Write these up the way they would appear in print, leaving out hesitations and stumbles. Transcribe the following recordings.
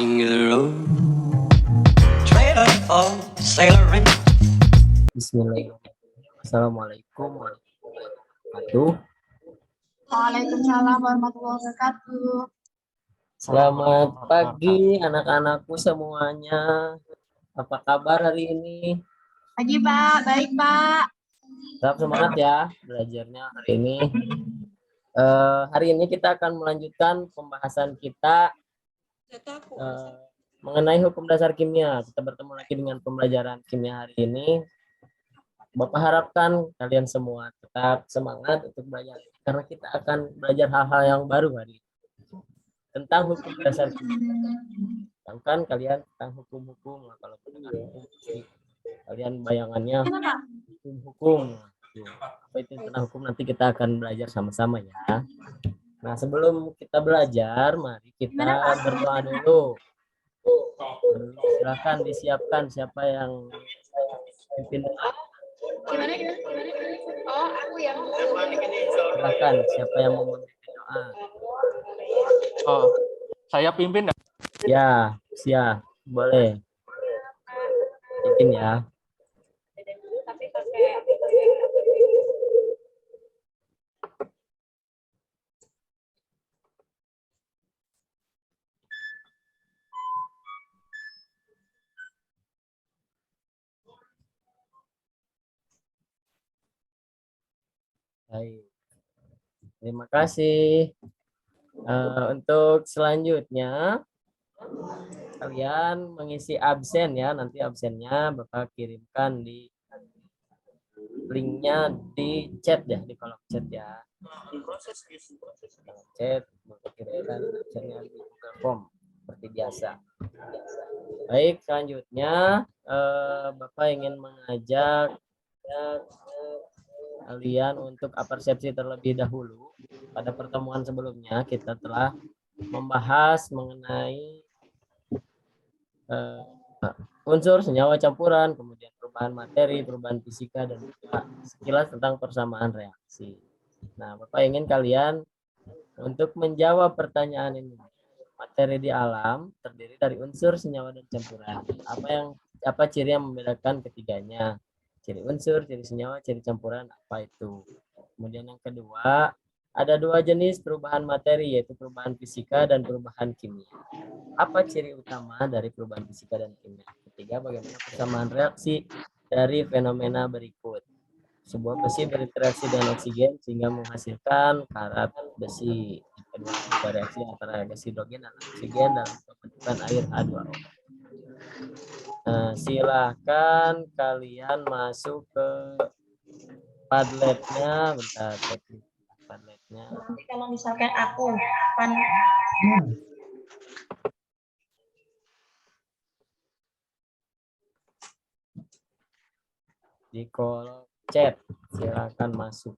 King of the road, trailer for sailoring. Bismillahirrahmanirrahim. Assalamualaikum warahmatullahi wabarakatuh. Waalaikumsalam warahmatullahi wabarakatuh. Selamat pagi anak-anakku semuanya. Apa kabar hari ini? Pagi Pak, baik Pak. Tetap semangat ya belajarnya hari ini. Hari ini kita akan melanjutkan pembahasan kita mengenai hukum dasar kimia. Kita bertemu lagi dengan pembelajaran kimia hari ini. Bapak harapkan kalian semua tetap semangat untuk belajar karena kita akan belajar hal-hal yang baru hari ini tentang hukum dasar kimia. Sedangkan kalian tentang hukum-hukum, kalau mendengar hukum kalian bayangannya hukum. Apa itu tentang hukum nanti kita akan belajar sama-sama ya. Nah, sebelum kita belajar, mari kita berdoa dulu. Silakan disiapkan siapa yang pimpin. Gimana? Oh, aku yang Silakan siapa yang mau memimpin doa. Oh, saya pimpin. Ya, siap. Boleh. Pimpin ya. tapi pakai Baik. Terima kasih. Untuk selanjutnya kalian mengisi absen ya. Nanti absennya Bapak kirimkan di linknya di chat ya, di kolom chat ya. Kolom chat Bapak kirimkan absennya di Google Form seperti biasa. Baik, selanjutnya Bapak ingin mengajak kalian untuk persepsi terlebih dahulu. Pada pertemuan sebelumnya kita telah membahas mengenai unsur senyawa campuran, kemudian perubahan materi, perubahan fisika, dan juga sekilas tentang persamaan reaksi. Nah, Bapak ingin kalian untuk menjawab pertanyaan ini. Materi di alam terdiri dari unsur, senyawa, dan campuran. Apa ciri yang membedakan ketiganya? Ciri unsur, ciri senyawa, ciri campuran, apa itu? Kemudian yang kedua, ada dua jenis perubahan materi, yaitu perubahan fisika dan perubahan kimia. Apa ciri utama dari perubahan fisika dan kimia? Ketiga, bagaimana persamaan reaksi dari fenomena berikut. Sebuah besi berinteraksi dengan oksigen sehingga menghasilkan karat besi. Yang kedua, ada reaksi antara gas hidrogen dan oksigen dalam pembentukan air H2O. Nah, silahkan kalian masuk ke Padletnya, bentar cek Padletnya. nanti kalau misalkan aku kan Di kolom chat silakan masuk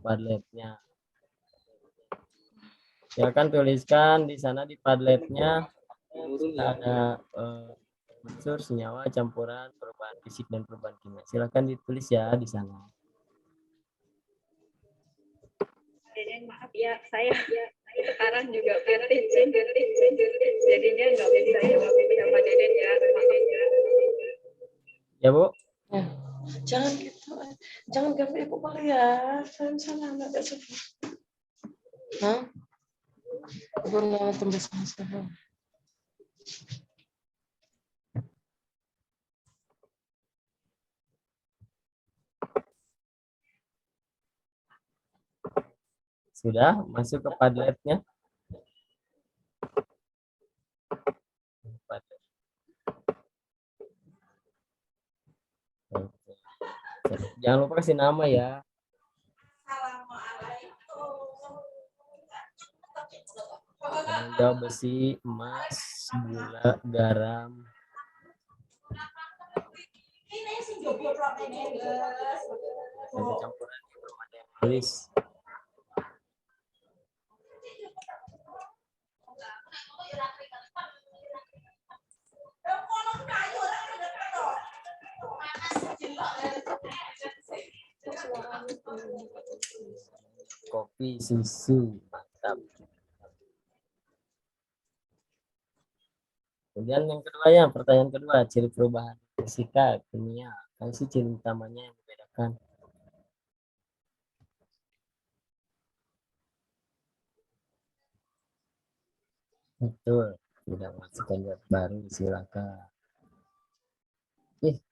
Padletnya. Silakan tuliskan di sana di Padletnya ada unsur, senyawa, campuran, perubahan fisik dan perubahan kimia. Silakan ditulis ya di sana. Deden, maaf ya, saya sekarang juga pitching, jadinya nggak bisa jawab sama Deden ya. Ya, Bu. Ya, jangan gitu, jangan ganggu ibu Maria. Salah nggak sebut. Hah? Ibu nggak tembus masalah. Sudah masuk ke Padletnya? Jangan lupa kasih nama ya. Jawab besi, emas, gula, garam. Ada campuran belum ada yang tulis. Kopi, susu, mantap. Kemudian yang keduanya, pertanyaan kedua, ciri perubahan fisika, kimia. Apa sih ciri utamanya yang membedakan? Betul, tidak masukkan zat baru, silakan.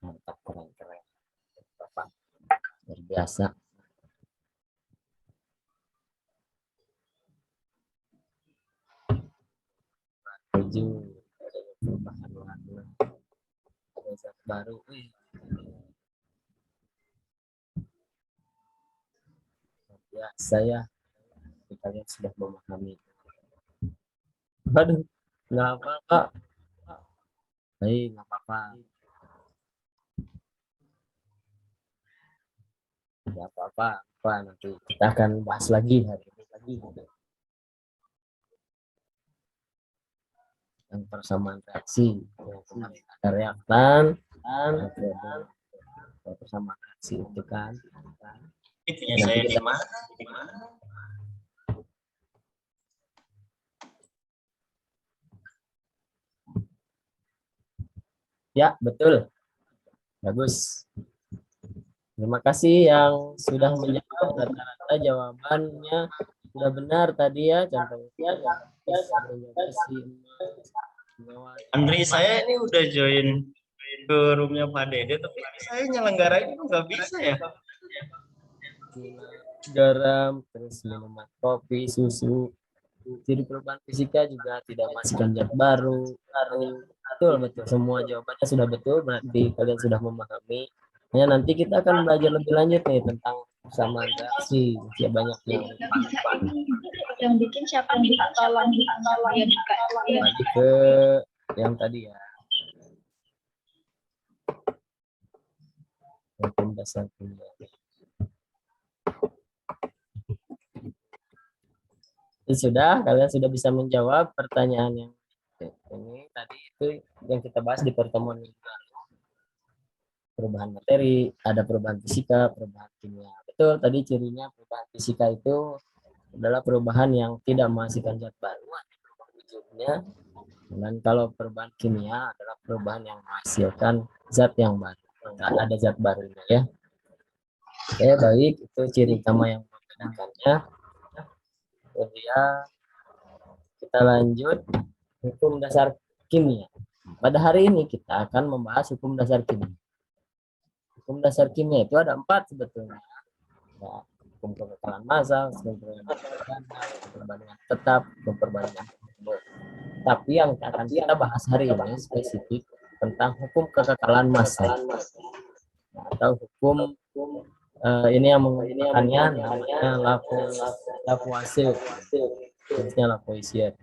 Mantap, keren. Bapak, luar biasa. 7, perubahan warna, ada zat baru. Biasa ya, kalian sudah memahami. Waduh, nggak apa-apa. Baik, nggak apa-apa. Nggak apa-apa. Nanti kita akan bahas lagi hari ini lagi. Yang persamaan reaksi, ada reaktan, ada persamaan reaksi itu kan. Itunya saya di mana? Ya, betul. Bagus. Terima kasih yang sudah menjawab. Rata-rata jawabannya sudah benar tadi ya. Contohnya, Andri, saya ini udah join ke roomnya Pak Dede, tapi saya nyelenggarain itu nggak bisa ya. garam, terus minuman kopi, susu. Ciri perubahan fisika juga tidak masukkan zat baru. Betul. Semua jawabannya sudah betul, berarti kalian sudah memahami. Ya, nanti kita akan belajar lebih lanjut nih tentang persamaan reaksi. Ya, banyak yang Yang bikin siapa nih? Tolong dia buka. kembali ke yang tadi ya. Hukum dasar kimia. Sudah, kalian sudah bisa menjawab pertanyaan yang ini tadi itu yang kita bahas di pertemuan minggu lalu. Perubahan materi, ada perubahan fisika, perubahan kimia. Betul, tadi cirinya perubahan fisika itu adalah perubahan yang tidak menghasilkan zat baru, ada perubahan wujudnya. Dan kalau perubahan kimia adalah perubahan yang menghasilkan zat yang baru. Ada zat barunya ya. Oke, baik, itu ciri utama yang membedakannya. Kemudian kita lanjut hukum dasar kimia. Pada hari ini kita akan membahas hukum dasar kimia. Hukum dasar kimia itu ada 4 sebetulnya. Ya, hukum kekekalan massa, hukum perbandingan tetap, hukum perbandingan tersebut. Tapi yang akan kita bahas hari ini spesifik tentang hukum kekekalan massa atau hukum ini yang menggunakannya namanya Lavoisier. Lavoisier.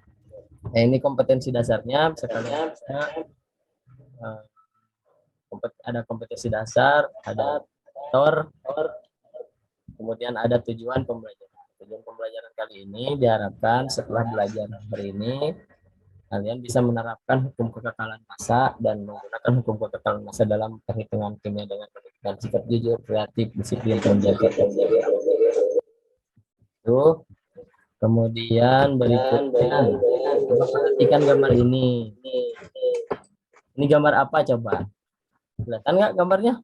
Nah, ini kompetensi dasarnya misalkan ada kompetensi dasar, ada faktor, kemudian ada tujuan pembelajaran. Tujuan pembelajaran kali ini diharapkan setelah belajar hari ini kalian bisa menerapkan hukum kekekalan massa dan menggunakan hukum kekekalan massa dalam perhitungan kimia dengan menunjukkan sikap jujur, kreatif, disiplin, dan jaga. Itu. Kemudian berikutnya, coba perhatikan gambar ini. Ini gambar apa coba? Kelihatan nggak gambarnya?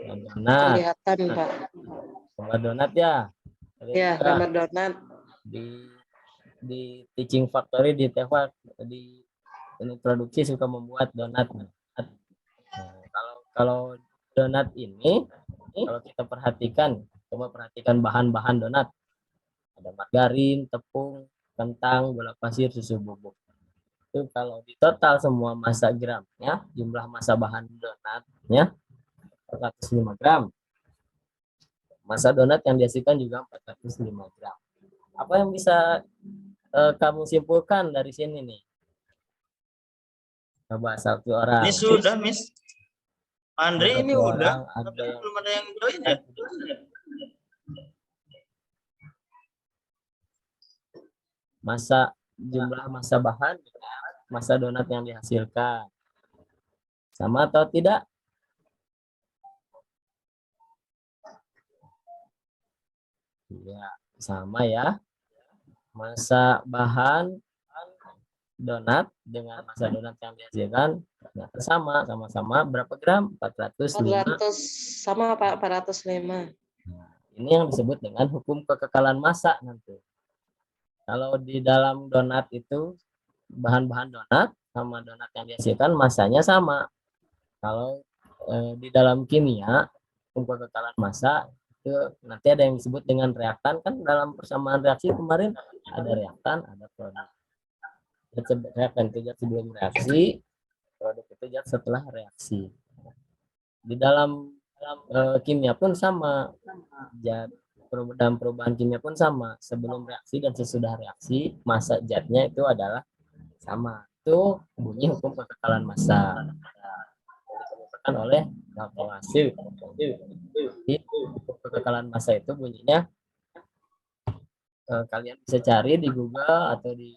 Donat. Kelihatan, Pak. Gambar donat ya. Ya, gambar donat. Di teaching factory di Tefak di produksi suka membuat donat. Nah, kalau donat ini kalau kita perhatikan, coba perhatikan bahan-bahan donat. Ada margarin, tepung, kentang, gula pasir, susu bubuk. Itu kalau di total semua massa gramnya, jumlah massa bahan donatnya 405 gram. Massa donat yang dihasilkan juga 405 gram. Apa yang bisa kamu simpulkan dari sini nih? Coba satu orang. Ini sudah, Miss. Andre ini Satu udah, orang, tapi belum ada yang join ya. Jumlah massa bahan dengan massa donat yang dihasilkan. Sama atau tidak? Iya, sama ya. Massa bahan donat dengan massa donat yang dihasilkan ternyata sama-sama berapa gram? 405. 400 sama Pak, 405. Ini yang disebut dengan hukum kekekalan massa nanti. Kalau di dalam donat itu bahan-bahan donat sama donat yang dihasilkan massanya sama. Kalau di dalam kimia hukum kekekalan massa itu nanti ada yang disebut dengan reaktan, kan dalam persamaan reaksi kemarin ada reaktan, ada produk. Reaktan itu zat sebelum reaksi, produk itu zat setelah reaksi. Di dalam kimia pun sama, zat dalam perubahan kimia pun sama, sebelum reaksi dan sesudah reaksi massa zatnya itu adalah sama. Itu bunyi hukum kekekalan massa dikemukakan oleh Lavoisier. Hukum kekekalan massa itu bunyinya kalian bisa cari di Google atau di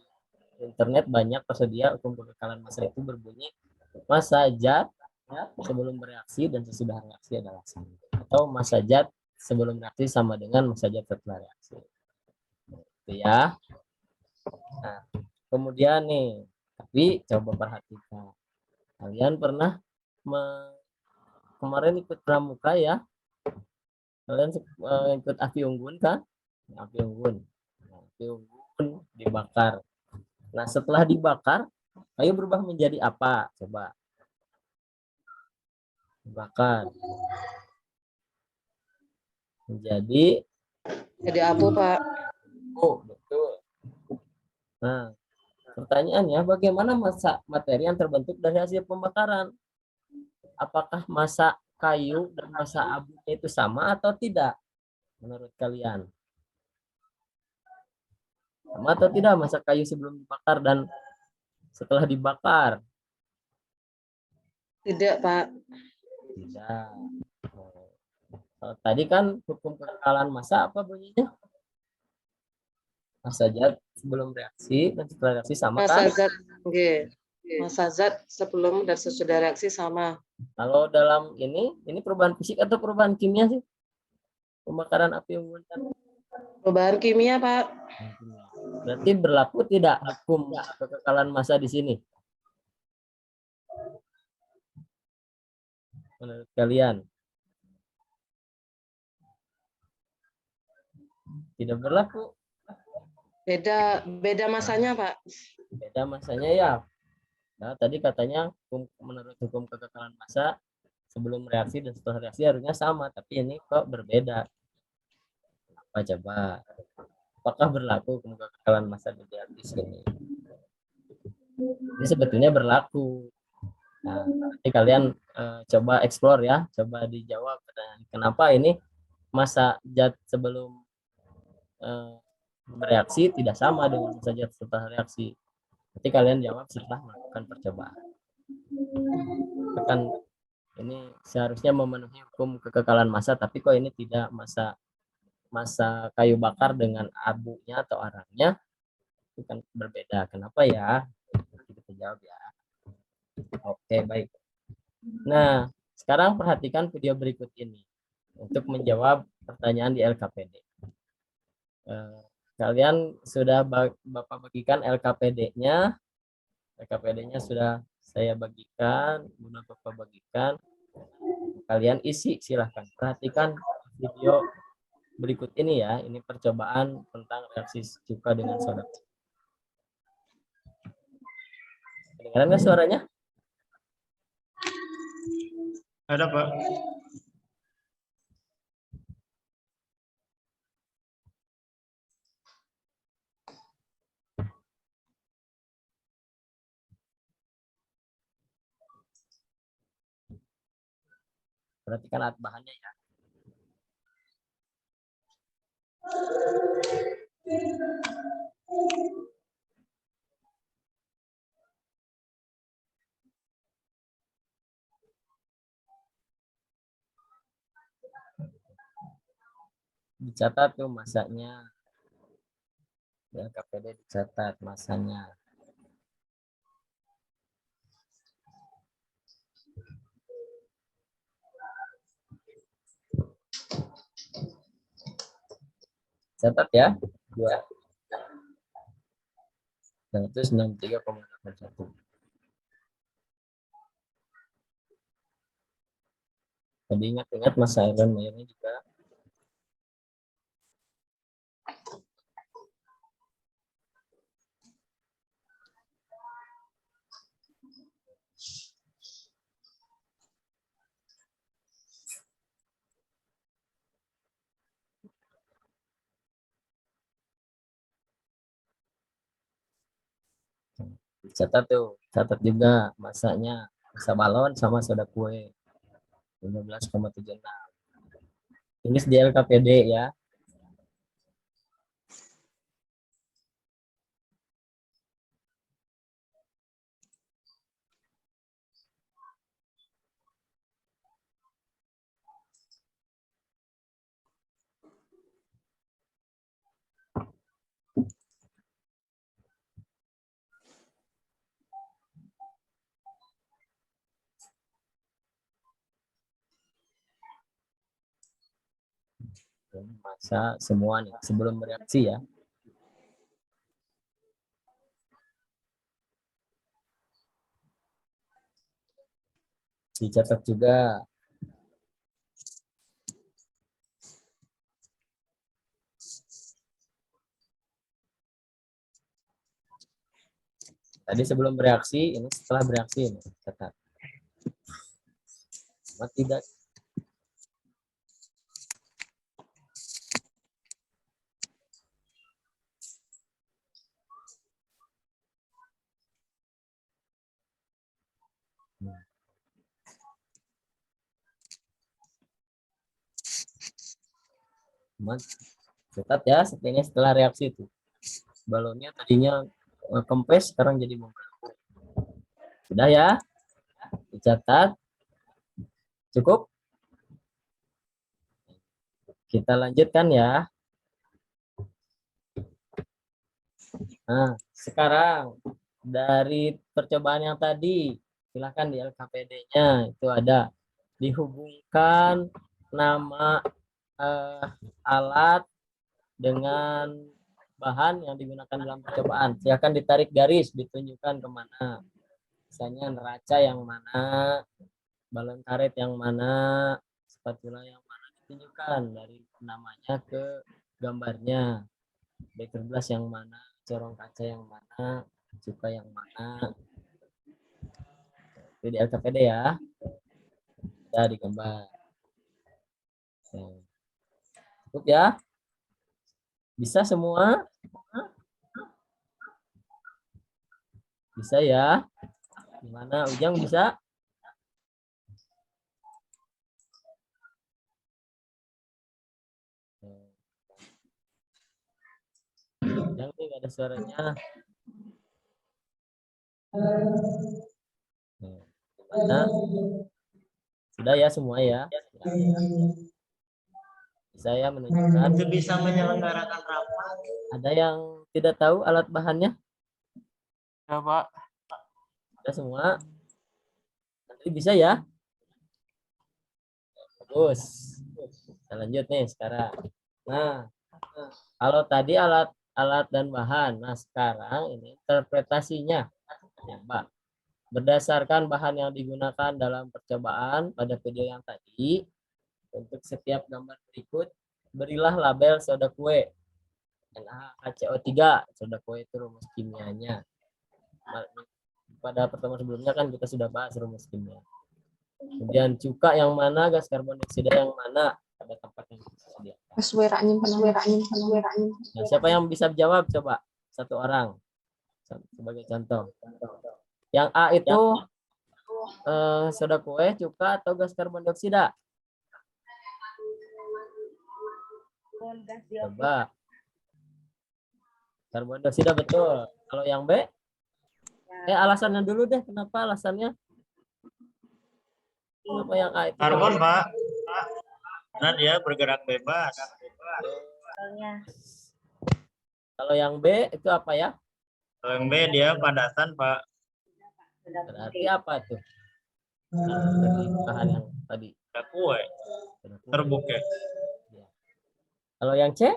internet, banyak tersedia. Hukum kekekalan massa itu berbunyi massa zat sebelum bereaksi dan sesudah reaksi adalah sama, atau massa zat sebelum reaksi sama dengan massa zat setelah reaksi. Itu ya. Nah, kemudian nih, tapi coba perhatikan. Kalian pernah kemarin ikut pramuka ya? Kalian ikut api unggun kan? Api unggun. Api unggun dibakar. Nah, setelah dibakar, kayu berubah menjadi apa? Coba. Dibakar. Jadi abu Pak. Oh, betul. Nah, pertanyaannya bagaimana massa materi yang terbentuk dari hasil pembakaran? Apakah massa kayu dan massa abunya itu sama atau tidak? Menurut kalian? Sama atau tidak massa kayu sebelum dibakar dan setelah dibakar? Tidak Pak. Tidak. Tadi kan hukum kekekalan massa apa bunyinya? Massa zat sebelum reaksi dan setelah reaksi sama Massa kan? zat, okay. Massa zat sebelum dan sesudah reaksi sama. Kalau dalam ini perubahan fisik atau perubahan kimia sih? Pembakaran api unggun kan? Perubahan kimia Pak. Berarti berlaku tidak hukum kekekalan massa di sini? Menurut kalian? Tidak berlaku. Beda masanya Pak. Beda massanya ya. Nah, tadi katanya menurut hukum kekekalan massa sebelum reaksi dan setelah reaksi harusnya sama, tapi ini kok berbeda. Apa coba? Apakah berlaku hukum kekekalan massa di sini? Ini sebetulnya berlaku. Nah, nanti kalian coba explore ya, coba dijawab pertanyaan kenapa ini massa zat sebelum bereaksi tidak sama dengan massa zat setelah reaksi. Nanti kalian jawab setelah melakukan percobaan. Kan ini seharusnya memenuhi hukum kekekalan massa, tapi kok ini tidak, massa kayu bakar dengan abunya atau arangnya itu kan berbeda. Kenapa ya? Nanti kita jawab ya. Oke, baik. Nah, sekarang perhatikan video berikut ini untuk menjawab pertanyaan di LKPD. Kalian sudah Bapak bagikan LKPD-nya. LKPD-nya sudah saya bagikan, Bunda Bapak bagikan. Kalian isi, silahkan. Perhatikan video berikut ini ya. Ini percobaan tentang reaksi cuka dengan soda. Kedengaran nggak suaranya? Ada Pak. Perhatikan alat bahannya ya. Dicatat tuh masanya. Ya, KPD dicatat masanya. Catat ya. Ya. 163,81. Jadi ingat-ingat Mas Iron Mayernya juga. Catat juga masanya, masa balon sama soda kue 15,76. Tulis di LKPD ya. Masa semua nih sebelum bereaksi ya. Dicatat juga. Tadi sebelum bereaksi, ini setelah bereaksi ini catat. Sama tidak. Catat ya, sepertinya setelah reaksi itu. Balonnya tadinya kempes, sekarang jadi membengkak. Sudah ya? Dicatat. Cukup? Kita lanjutkan ya. Nah, sekarang dari percobaan yang tadi, silahkan di LKPD-nya itu ada dihubungkan nama alat dengan bahan yang digunakan dalam percobaan. Silahkan ditarik garis, ditunjukkan kemana. Misalnya neraca yang mana, balon karet yang mana, spatula yang mana, ditunjukkan dari namanya ke gambarnya. Baker glass yang mana, corong kaca yang mana, cuka yang mana. Itu di LKPD ya. Kita digambar. Cukup ya? Bisa semua? Bisa ya? Gimana? Ujang bisa? Ujang nih nggak ada suaranya. Gimana? Sudah ya semua ya? Saya menunjukkan. Itu bisa menyelenggarakan rapat. Ada yang tidak tahu alat bahannya? Ya, Pak. Sudah semua? Nanti bisa ya? Bagus. Kita lanjut nih sekarang. Nah, kalau tadi alat dan bahan. Nah, sekarang ini interpretasinya. Ya, Pak. Berdasarkan bahan yang digunakan dalam percobaan pada video yang tadi, untuk setiap gambar berikut, berilah label soda kue. NaHCO3, soda kue itu rumus kimianya. Pada pertemuan sebelumnya kan kita sudah bahas rumus kimia. Kemudian cuka yang mana, gas karbon dioksida yang mana, pada tempat yang disediakan. Nah, siapa yang bisa jawab coba? Satu orang. Sebagai contoh. Yang A itu soda kue, cuka, atau gas karbon dioksida? Coba. Karbon dioksida betul. Kalau yang B? Alasannya dulu deh. Kenapa alasannya? Kenapa yang A itu? Karbon, Pak. Karena dia bergerak bebas. Kalau yang B itu apa ya? Kalau yang B dia padatan, Pak. Berarti apa tuh? Dari bahan yang tadi. Ada kue. Terbuka. Kalau yang C?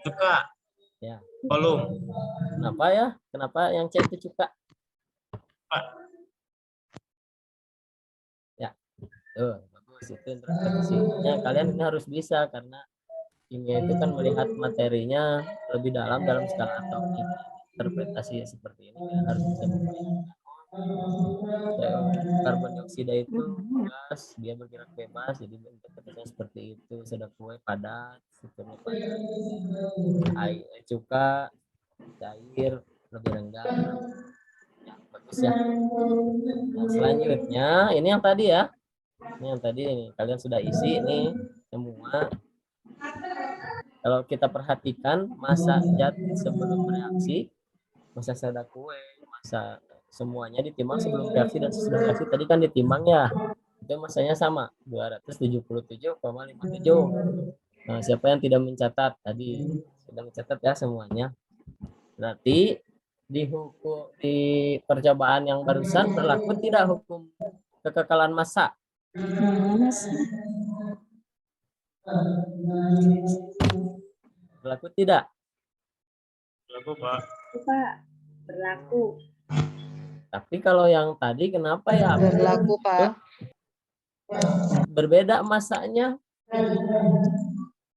Cuka. Ya. Volume. Kenapa ya? Kenapa yang C itu cuka? Pak. Ya, bagus itu interpretasinya. Kalian ini harus bisa karena kimia itu kan melihat materinya lebih dalam skala atomik. Interpretasi seperti ini kalian harus bisa membayangkan. Karbon dioksida itu gas, dia bergerak bebas, jadi interpretasinya seperti itu. Soda kue padat, strukturnya padat. Air cuka, cair, lebih rendah. Ya, bagus ya. Nah, selanjutnya ini yang tadi ya. Ini yang tadi ini kalian sudah isi nih semua. Kalau kita perhatikan masa zat sebelum reaksi, masa soda kue, masa semuanya ditimbang sebelum reaksi dan sesudah reaksi tadi kan ditimbang ya. Itu masanya sama 277,57. Nah, siapa yang tidak mencatat tadi? Sudah mencatat ya semuanya. Berarti di percobaan yang barusan berlaku tidak hukum kekekalan massa? Berlaku tidak? Berlaku, Pak. Pak, berlaku. Tapi kalau yang tadi kenapa ya Berlaku, Pak. berbeda masanya?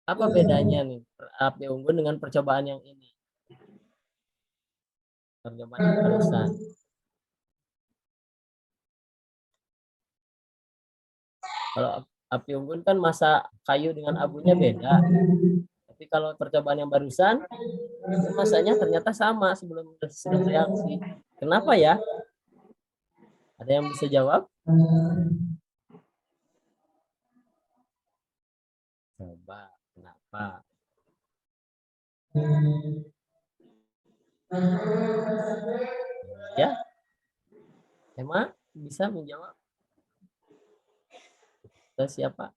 Apa bedanya nih api unggun dengan percobaan yang ini? Percobaan yang barusan. Kalau api unggun kan masa kayu dengan abunya beda. Tapi kalau percobaan yang barusan, itu masanya ternyata sama sebelum sudah reaksi. Kenapa ya? Ada yang bisa jawab? Coba, kenapa? Ya, Emma bisa menjawab? Atau siapa?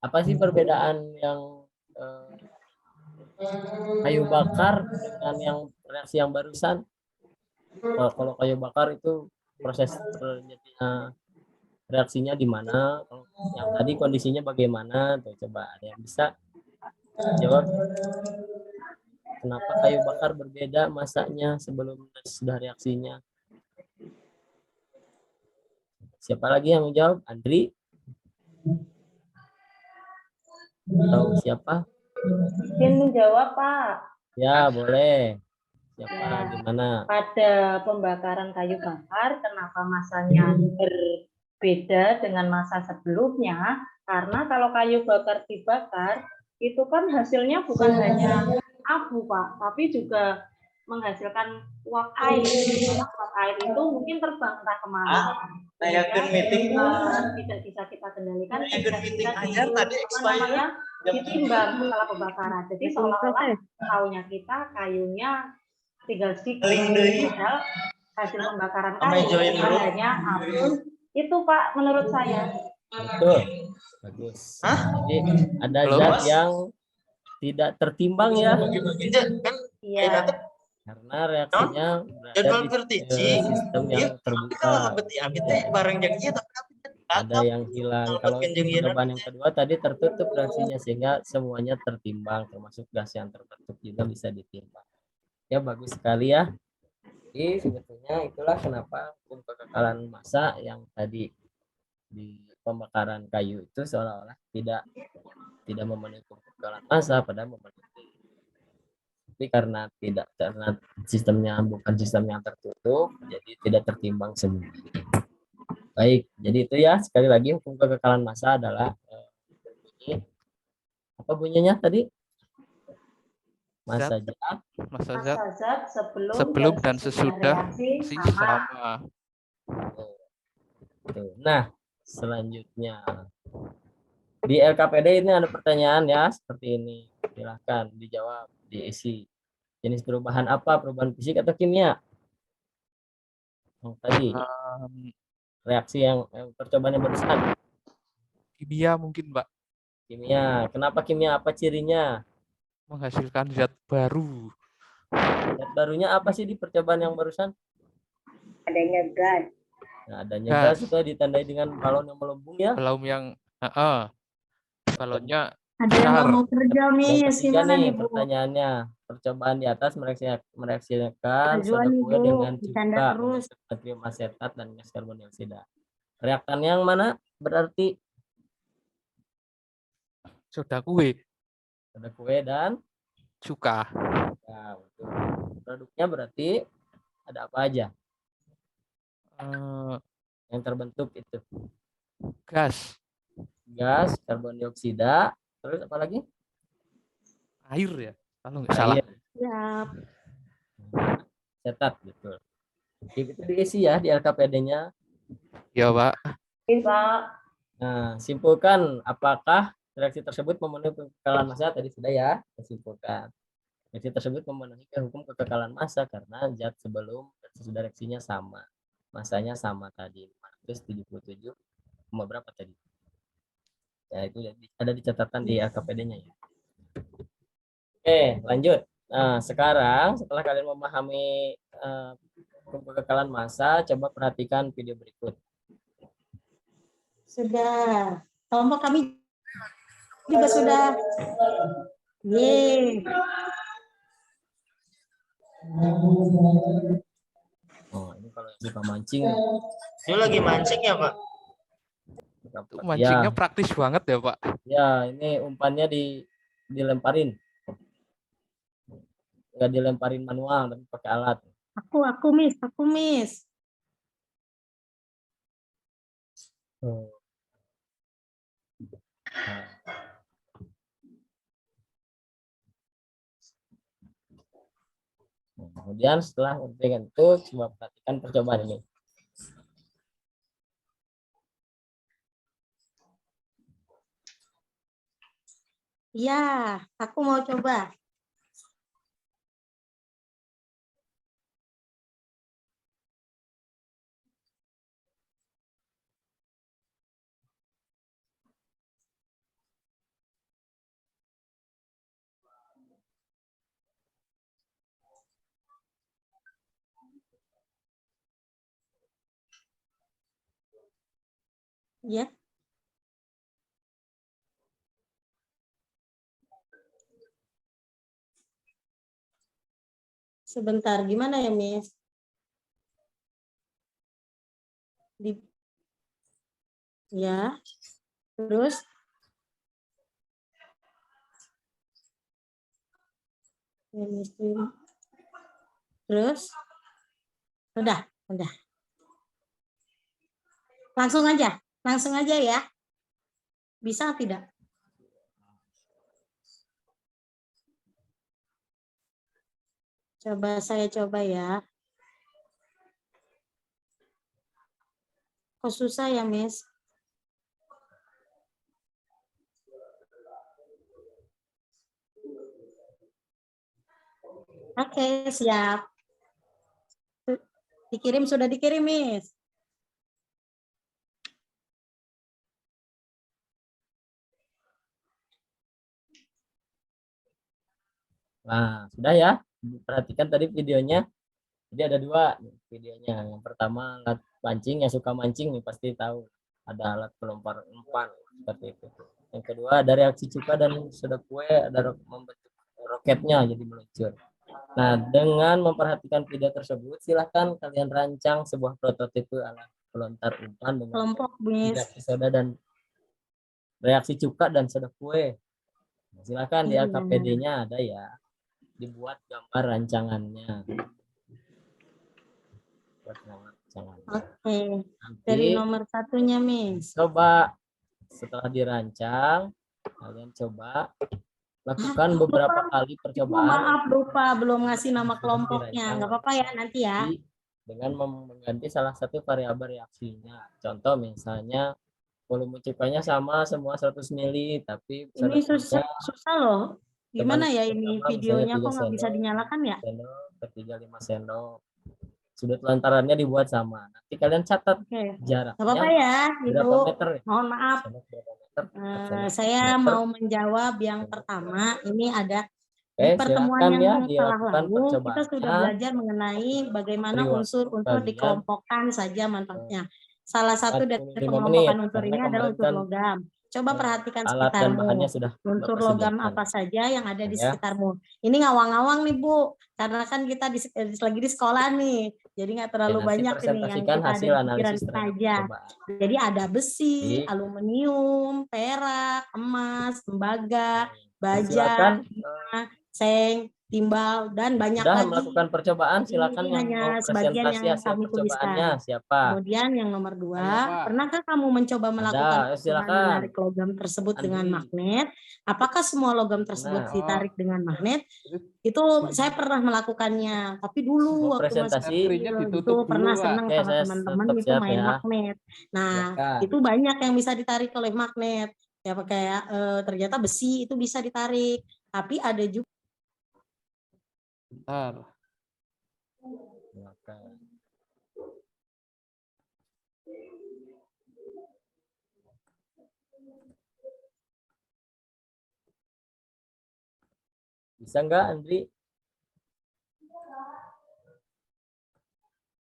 Apa sih perbedaan yang kayu bakar dengan yang reaksi yang barusan? Kalau kayu bakar itu proses terjadinya reaksinya di mana? Kalau yang tadi kondisinya bagaimana? Tuh, coba ada yang bisa jawab. Kenapa kayu bakar berbeda masanya sebelum dan sudah reaksinya? Siapa lagi yang menjawab? Andri? Atau siapa? Izin menjawab, Pak. Ya, boleh. Siapa? Gimana? Pada pembakaran kayu bakar, kenapa masanya berbeda dengan masa sebelumnya? Karena kalau kayu bakar dibakar, itu kan hasilnya bukan hanya abu, Pak, tapi juga menghasilkan uap air. Karena uap air itu mungkin terbang entah kemana. Nayakeun meeting. Tidak bisa kita kendalikan. Nayakeun meeting anyar tadi expired. Ditimbang setelah pembakaran. Jadi seolah-olah tahunya kita kayunya tinggal sedikit. Padahal hasil pembakaran kayu hanya abu. Itu, Pak, menurut saya. Betul. Bagus. Jadi ada zat yang tidak tertimbang ya. Iya. Karena reaksinya berada di sistem yang terbuka. Ada yang hilang. Kalau percobaan yang kedua tadi tertutup reaksinya sehingga semuanya tertimbang, termasuk gas yang tertutup juga bisa ditimbang. Ya, bagus sekali ya. Jadi sebetulnya itulah kenapa hukum kekekalan massa yang tadi di pembakaran kayu itu seolah-olah tidak memenuhi hukum kekekalan massa, padahal memenuhi. Tapi karena sistemnya bukan sistem yang tertutup, jadi tidak tertimbang semua. Baik, jadi itu ya, sekali lagi hukum kekekalan massa adalah apa bunyinya tadi? Massa zat sebelum dan sesudah reaksi sama. Nah, selanjutnya di LKPD ini ada pertanyaan ya seperti ini. Silahkan dijawab, diisi. Jenis perubahan apa? Perubahan fisik atau kimia? Yang tadi reaksi yang percobaan yang barusan. Kimia mungkin, Pak. Kimia. Kenapa kimia? Apa cirinya? Menghasilkan zat baru. Zat barunya apa sih di percobaan yang barusan? Adanya gas. Nah, adanya gas itu ditandai dengan balon yang melambung ya. Balon yang balonnya Ada yang nggak mau kerja, Yang Miss. ketiga Gimana nih nih, Bu? pertanyaannya. Percobaan di atas mereaksikan Ajuan soda nih, kue Bu. dengan Bercanda cuka terus. membentuk natrium asetat dan gas karbon dioksida. Reaktan yang mana berarti Soda kue, soda kue dan cuka, ya, betul. Produknya berarti ada apa aja eh, yang terbentuk itu? gas, Gas, karbon dioksida, terus apa lagi? air ya, kalau nggak salah. Air, Siap. asetat gitu. Itu diisi ya di LKPD-nya. Ya Pak. Pak. Nah, simpulkan apakah reaksi tersebut memenuhi kekekalan massa tadi sudah ya, simpulkan. Reaksi tersebut memenuhi hukum kekekalan massa karena zat sebelum dan sesudah reaksinya sama. Masanya sama tadi 577, berapa tadi? Ya, itu ada di catatan di LKPD-nya ya. Oke, lanjut. Nah, sekarang setelah kalian memahami hukum kekekalan massa, coba perhatikan video berikut. Sudah. Kelompok kami juga sudah. Yeay. Oh, ini kalau suka mancing, Dia lagi mancing ya, Pak? Itu mancingnya ya, praktis banget ya Pak. ya ini umpannya dilemparin, nggak dilemparin manual tapi pakai alat. Aku Miss. Oh. Nah. Kemudian setelah dengan itu coba perhatikan percobaan ini. Ya, aku mau coba. Ya. Sebentar, gimana ya, Miss? Ya. Terus? Terus? Udah. Langsung aja ya. Bisa tidak? Saya coba ya. Kok susah ya, Miss? Oke, siap. Sudah dikirim, Miss. Nah, sudah ya. Perhatikan tadi videonya. Jadi ada dua videonya. Yang pertama alat mancing, yang suka mancing nih pasti tahu. Ada alat pelempar umpan seperti itu. Yang kedua ada reaksi cuka dan soda kue, ada membentuk roketnya jadi meluncur. Nah, dengan memperhatikan video tersebut, silahkan kalian rancang sebuah prototipe alat pelontar umpan dengan Kelompok, Miss. reaksi soda dan reaksi cuka dan soda kue. Nah, silahkan di LKPD-nya ada ya. Dibuat gambar rancangannya. Oke. Dari nomor satunya, Miss. Coba setelah dirancang, kalian coba lakukan beberapa kali percobaan. Maaf, lupa belum ngasih nama kelompoknya. Nggak apa-apa ya, nanti ya. Dengan mengganti salah satu variabel reaksinya. Contoh misalnya volume cukanya sama semua 100 mili, tapi ini susah loh. Gimana ya ini videonya kok nggak bisa dinyalakan ya? Ketiga 5 sendok. Sudut lantarannya dibuat sama. Nanti kalian catat jaraknya. Gak apa-apa ya, Ibu. Meter? Mohon maaf. Saya mau menjawab yang pertama. Ini ada di pertemuan yang telah lalu kita sudah belajar mengenai bagaimana unsur-unsur dikelompokkan saja manfaatnya. Salah satu dari pengelompokan unsur ini adalah unsur logam. Coba perhatikan alat dan bahannya sekitarmu. sudah Unsur Bapak logam sediakan. apa saja yang ada di Ya. sekitarmu. Ini ngawang-ngawang nih Bu, karena kan kita lagi di sekolah nih. Jadi nggak terlalu nanti banyak ini yang presentasikan kita ada hasil di pikiran analisis kita terhadap aja. percobaan. Jadi ada besi, Jadi, aluminium, perak, emas, tembaga, silakan baja, seng, timbal, dan banyak sudah lagi. melakukan percobaan, Jadi silakan ini yang hanya mau sebagian presentasi yang hasil kami percobaannya tuliskan. siapa? Kemudian yang nomor 2, Saya, Pak. pernahkah kamu mencoba melakukan Ada, percobaan silakan. menarik logam tersebut dengan Andri. magnet? Apakah semua logam tersebut Nah. ditarik dengan magnet? Itu saya pernah melakukannya, tapi Mau dulu waktu masih presentasi? Screen-nya kecil ditutup itu dulu, pernah Pak. senang Oke, sama saya teman-teman tetap itu siap main ya. magnet. Nah, Silakan. itu banyak yang bisa ditarik oleh magnet. Ya kayak ternyata besi itu bisa ditarik, tapi ada juga Bentar. Silakan. Bisa nggak, Andri?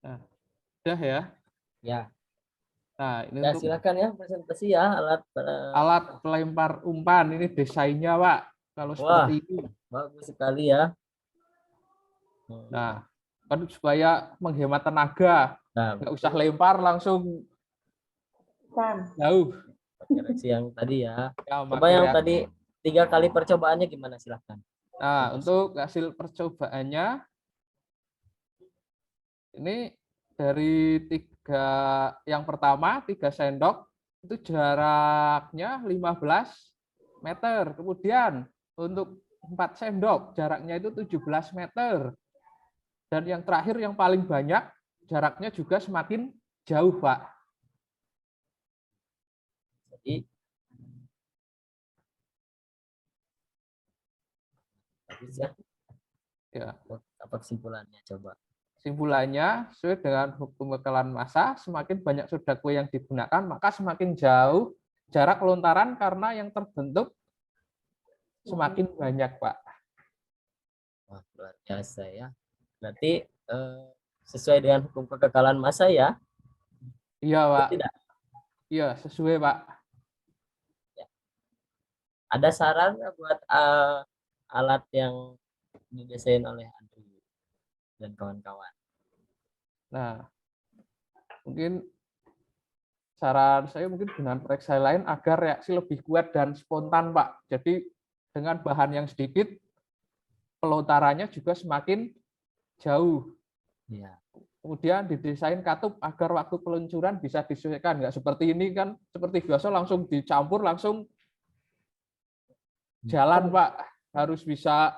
Nah, udah ya. Ya. Nah, ini Ya, untuk silakan ya presentasi ya alat. alat pelempar umpan. Ini desainnya, Pak. Kalau Wah. seperti ini. Bagus sekali ya. Nah, kan supaya menghemat tenaga. Nah, Nggak usah lempar langsung jauh. pakai reaksi yang tadi ya. Ya, Coba pakai yang reaksi. tadi 3 kali percobaannya gimana, silakan. Nah, untuk hasil percobaannya ini dari yang pertama 3 sendok itu jaraknya 15 meter. Kemudian untuk 4 sendok jaraknya itu 17 meter. Dan yang terakhir yang paling banyak jaraknya juga semakin jauh, Pak. Jadi bagus ya. Ya. Apa kesimpulannya coba? Kesimpulannya, sesuai dengan hukum kekalahan massa, semakin banyak soda kue yang digunakan, maka semakin jauh jarak lontaran karena yang terbentuk semakin banyak, Pak. Wah, luar biasa ya. Berarti sesuai dengan hukum kekekalan massa ya? Iya, Pak. Tidak. Iya, sesuai, Pak. Ya. Ada saran buat alat yang didesain oleh Andri dan kawan-kawan? Nah, mungkin saran saya mungkin dengan reaksi lain agar reaksi lebih kuat dan spontan, Pak. Jadi dengan bahan yang sedikit, pelontarannya juga semakin jauh. Ya. Kemudian didesain katup agar waktu peluncuran bisa disesuaikan. Nggak seperti ini kan, seperti biasa langsung dicampur, langsung jalan, Pak. Harus bisa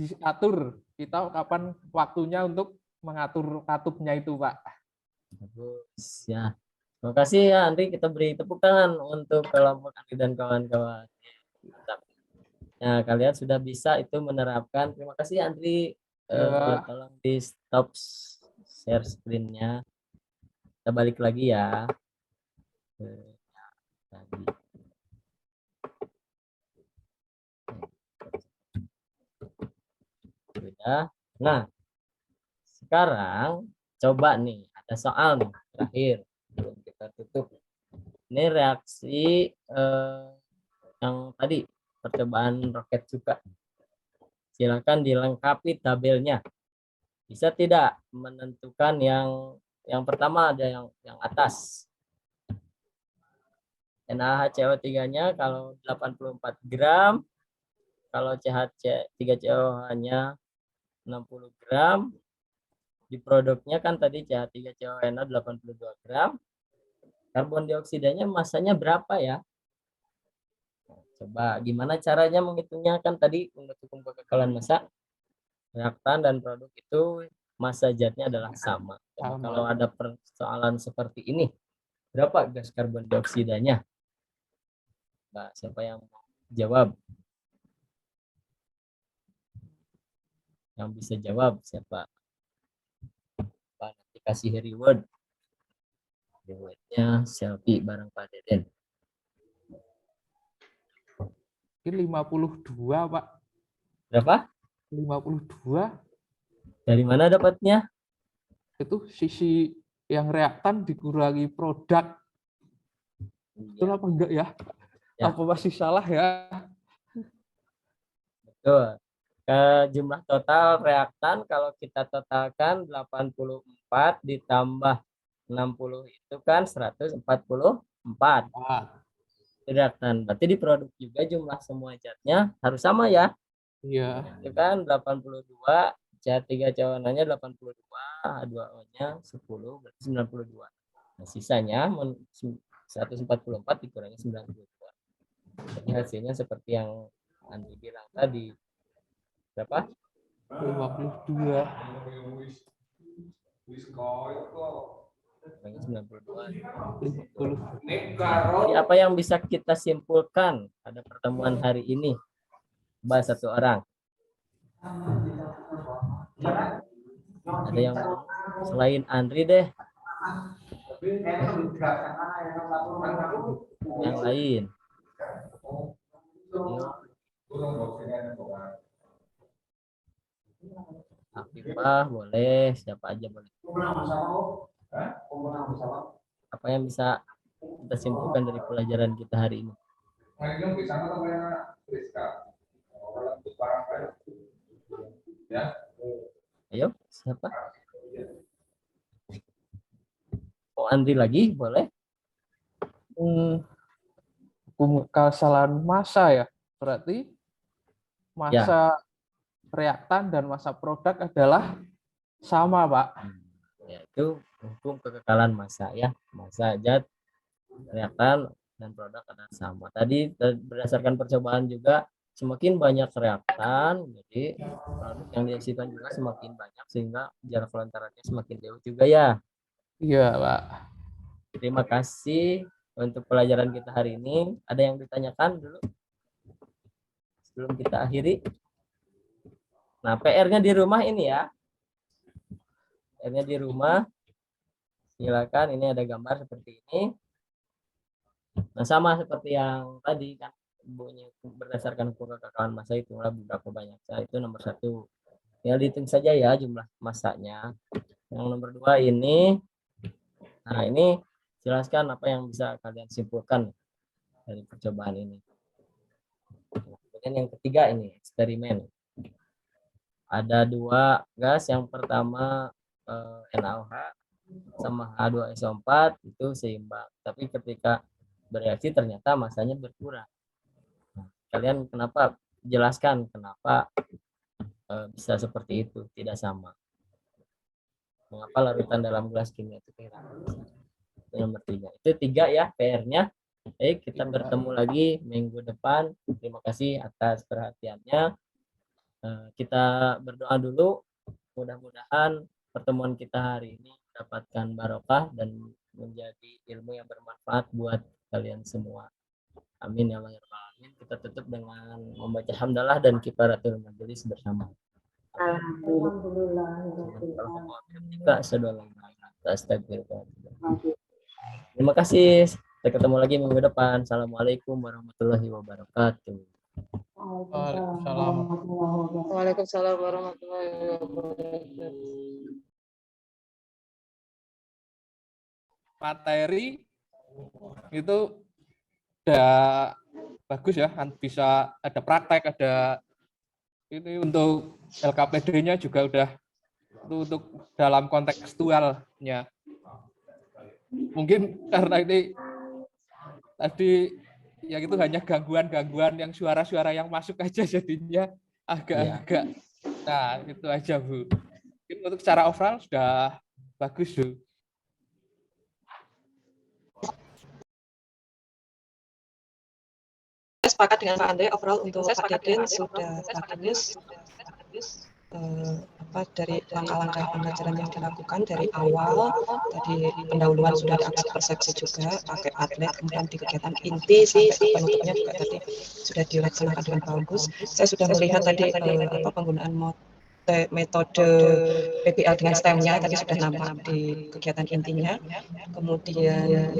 diatur. Kita kapan waktunya untuk mengatur katupnya itu, Pak. Bagus ya. Terima kasih ya Andri, kita beri tepuk tangan untuk kelompok Andri dan kawan-kawan. Nah, kalian sudah bisa itu menerapkan. Terima kasih Andri. Tolong di stop share screen-nya. Kita balik lagi ya. Sudah. Nah, sekarang coba nih, ada soal nih terakhir sebelum kita tutup. Ini reaksi yang tadi percobaan roket juga. Silakan dilengkapi tabelnya. Bisa tidak menentukan yang pertama ada yang atas. NaHCO3-nya kalau 84 gram, kalau CH3COH-nya 60 gram, di produknya kan tadi CH3CONA 82 gram, karbon dioksidanya masanya berapa ya? Coba gimana caranya menghitungnya, kan tadi menurut hukum kekekalan massa reaktan dan produk itu massa zatnya adalah sama. Kalau ada persoalan seperti ini, berapa gas karbon dioksidanya? Nah, siapa yang jawab? Yang bisa jawab siapa? Pak, nanti kasih reward. Rewardnya selfie bareng Pak Deden. Ini 52, Pak. Berapa? 52. Dari mana dapatnya? Itu sisi yang reaktan dikurangi produk. Betul apa enggak ya? Ya. Apa masih salah ya? Betul. Jumlah total reaktan kalau kita totalkan 84 ditambah 60 itu kan 144 reaktan. Berarti di produk juga jumlah semua zatnya harus sama ya. Iya. Itu kan 82, CH3 cawanannya 82, H2O-nya 10, berarti 92. Nah, sisanya 144 dikurangi 92. Jadi hasilnya seperti yang Andi bilang tadi. Berapa? 52. Kurangi 92. Jadi apa yang bisa kita simpulkan pada pertemuan hari ini? Bahas satu orang. Ada yang selain Andri deh. Yang lain. Afifah boleh, siapa aja boleh. Apa yang bisa kita simpulkan dari pelajaran kita hari ini? Ayo, siapa? Oh, Andri lagi, boleh? Kesalahan massa ya. Berarti massa reaktan dan massa produk adalah sama, Pak. Yaitu hukum kekekalan massa ya. Massa zat, reaktan, dan produk adalah sama. Tadi berdasarkan percobaan juga semakin banyak reaktan, jadi produk yang dihasilkan juga semakin banyak sehingga jarak lontarannya semakin jauh juga ya. Iya, Pak. Terima kasih untuk pelajaran kita hari ini. Ada yang ditanyakan dulu sebelum kita akhiri? Nah, PR-nya di rumah ini ya. PR-nya di rumah. Silakan, ini ada gambar seperti ini. Nah, sama seperti yang tadi kan, bunyi berdasarkan hukum kekekalan massa itu berapa banyak. Nah, itu nomor 1. Ya, dihitung saja ya jumlah massanya. Yang nomor 2 ini. Nah, ini jelaskan apa yang bisa kalian simpulkan dari percobaan ini. Kemudian yang ketiga ini eksperimen. Ada 2 gas, yang pertama NaOH sama H2SO4 itu seimbang. Tapi ketika bereaksi ternyata masanya berkurang. Nah, kalian kenapa? Jelaskan kenapa bisa seperti itu, tidak sama. Mengapa larutan dalam gelas kimia itu kehilangan? Nomor 3. Itu 3 ya PR-nya. Baik, kita bertemu lagi minggu depan. Terima kasih atas perhatiannya. Kita berdoa dulu. Mudah-mudahan pertemuan kita hari ini mendapatkan barokah dan menjadi ilmu yang bermanfaat buat kalian semua. Amin ya Allah ya Rabbal alamin. Kita tutup dengan membaca hamdalah dan kifaratul majelis bersama. Alhamdulillah. Terima kasih. Kita ketemu lagi minggu depan. Assalamualaikum warahmatullahi wabarakatuh. Waalaikumsalam warahmatullahi wabarakatuh. Materi itu udah bagus ya, kan bisa ada praktek, ada ini untuk LKPD-nya juga udah untuk dalam kontekstualnya. Mungkin karena ini tadi yang itu hanya gangguan-gangguan yang suara-suara yang masuk aja jadinya agak-agak. Nah, itu aja, Bu. Mungkin untuk secara overall sudah bagus, Bu. Sepakat dengan Pak Andre, overall untuk Pak sudah bagus. Dari langkah-langkah pembelajaran yang dilakukan dari awal, tadi pendahuluan sudah diangkat persepsi juga, pakai atlet, kemudian di kegiatan inti sampai penutupnya juga tadi sudah dilaksanakan dengan bagus. Saya sudah melihat tadi penggunaan metode PPL dengan STEM-nya tadi sudah nampak di kegiatan intinya. Kemudian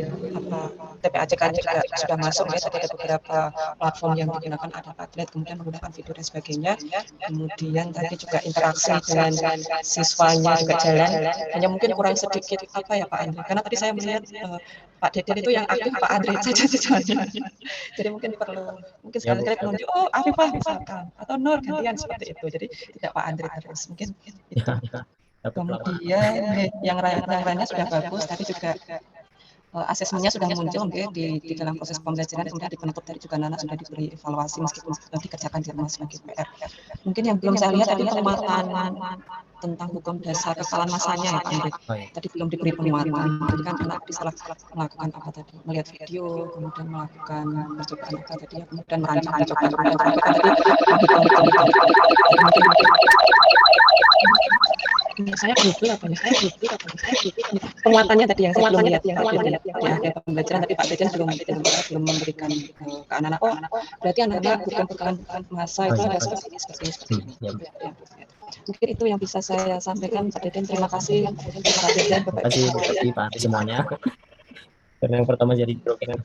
TPACK juga sudah masuk ya, tadi ada beberapa platform yang digunakan, ada Padlet, kemudian menggunakan video dan sebagainya. Kemudian tadi juga interaksi dengan siswanya juga jalan. Hanya mungkin kurang sedikit ya Pak Andri, karena tadi saya melihat Pak Deden itu yang aktif Pak Andre saja sebenarnya. Jadi mungkin sekali-kali menunjuk, oh Afifah misalkan, atau Nur gantian seperti itu. Jadi tidak Pak Andre terus. Mungkin itu. Kemudian yang lainnya sudah bagus, tapi juga asesmennya sudah muncul di dalam proses pembelajaran, kemudian di penutup tadi juga Nana sudah diberi evaluasi meskipun dikerjakan di rumah sebagai PR. Mungkin yang belum saya lihat tadi penguatan tentang hukum dasar kesalahan masanya ya Pak Andre. Tadi belum diberi penguatan. Jadi kan anak bisa melakukan apa tadi? Melihat video, kemudian melakukan percobaan apa tadi ya, kemudian merancang coba kemudian sampaikan tadi menghitung. Saya Google apa ya? Penguatannya tadi yang saya belum lihat ya, ada pembelajaran tapi Pak Deden belum memberikan ke anak-anak. Oh, berarti anak-anak bukan masa itu ada seperti ini. Mungkin itu yang bisa saya sampaikan Pak Deden. Terima kasih Pak Deden. Terima kasih Pak semuanya. Karena yang pertama jadi program